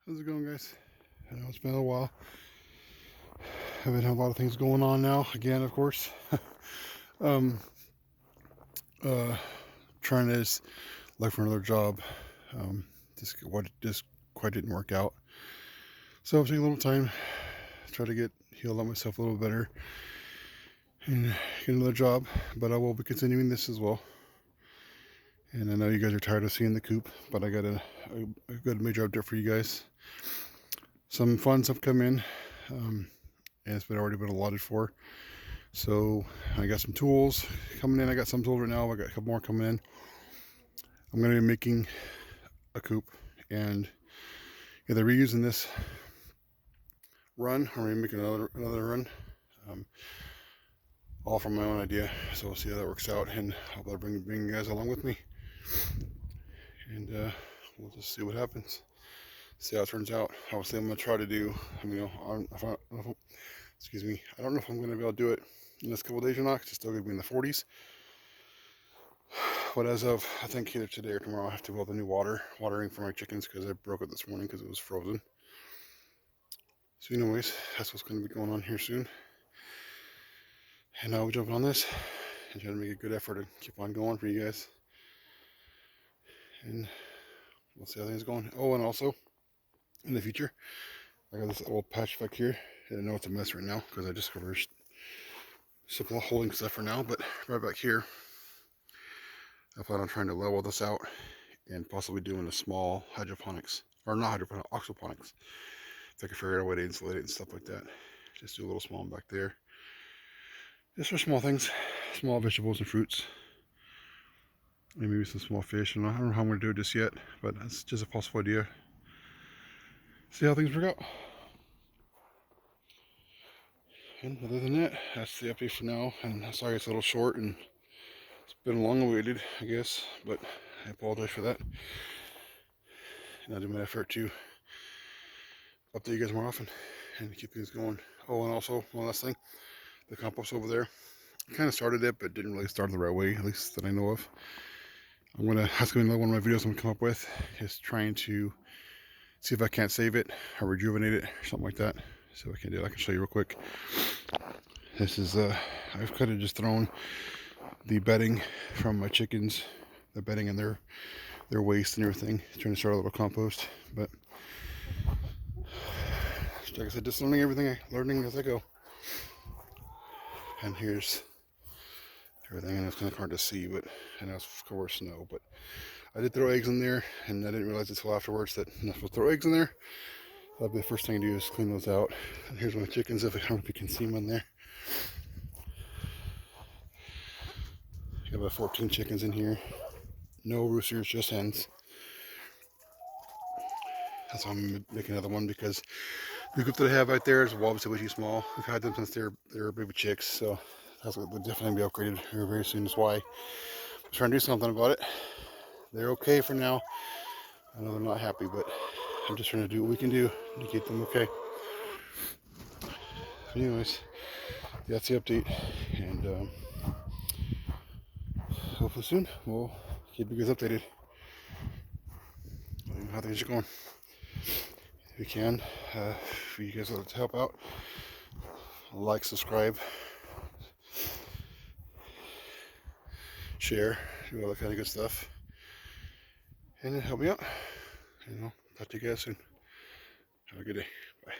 How's it going, guys? I know it's been a while. I've been having a lot of things going on now. Again, of course. um, uh, Trying to look for another job. Just quite didn't work out. So I'm taking a little time to try to get heal up myself a little better and get another job. But I will be continuing this as well. And I know you guys are tired of seeing the coop, but I got a good major update for you guys. Some funds have come in, and it's been already been allotted for. So I got some tools coming in. I got some tools right now. I got a couple more coming in. I'm going to be making a coop and either reusing this run or maybe making another run. Um, all from my own idea. So we'll see how that works out, and I'll bring you guys along with me, and we'll just see what happens. See how it turns out. Obviously, I'm going to try to do. Excuse me. I don't know if I'm going to be able to do it in this couple days or not. 'Cause it's still going to be in the 40s. But as of, I think either today or tomorrow, I have to build a new watering for my chickens because I broke it this morning because it was frozen. So anyways, that's what's going to be going on here soon. And I'll be jumping on this and trying to make a good effort to keep on going for you guys. And we'll see how things going. Oh, and also, in the future, I got this little patch back here. I know it's a mess right now because I just covered some holding stuff for now. But right back here, I plan on trying to level this out and possibly doing a small hydroponics. Or not hydroponics, aquaponics. If I can figure out a way to insulate it and stuff like that. Just do a little small one back there. Just for small things, small vegetables and fruits. And maybe some small fish. I don't know how I'm going to do it just yet, but that's just a possible idea. See how things work out. And other than that, that's the update for now. And sorry it's a little short and it's been long awaited, I guess, but I apologize for that. And I'll do my effort to update you guys more often and keep things going. Oh, and also, one last thing, the compost over there. I kind of started it, but didn't really start the right way, at least that I know of. That's going to be one of my videos I'm going to come up with, is trying to see if I can't save it or rejuvenate it or something like that. So if I can do it, I can show you real quick. This is, I've kind of just thrown the bedding from my chickens, the bedding and their waste and everything, trying to start a little compost. But like I said, just learning as I go. And here's everything, and it's kind of hard to see, but and that's of course snow. But I did throw eggs in there, and I didn't realize until afterwards that I'm not supposed to throw eggs in there. That'll be the first thing I do is clean those out. And here's my chickens, if I don't know if you can see them in there. I got about 14 chickens in here. No roosters, just hens. That's why I'm making another one, because the group that I have out there is obviously way too small. We've had them since they're baby chicks, so that's what will definitely be upgraded very, very soon. That's why I'm trying to do something about it. They're okay for now. I know they're not happy, but I'm just trying to do what we can do to keep them okay. Anyways, that's the update, and hopefully soon we'll keep you guys updated on how things are going. If you can, if you guys would like to help out, like, subscribe, share, do all that kind of good stuff, and help me out. Talk to you guys soon. Have a good day. Bye.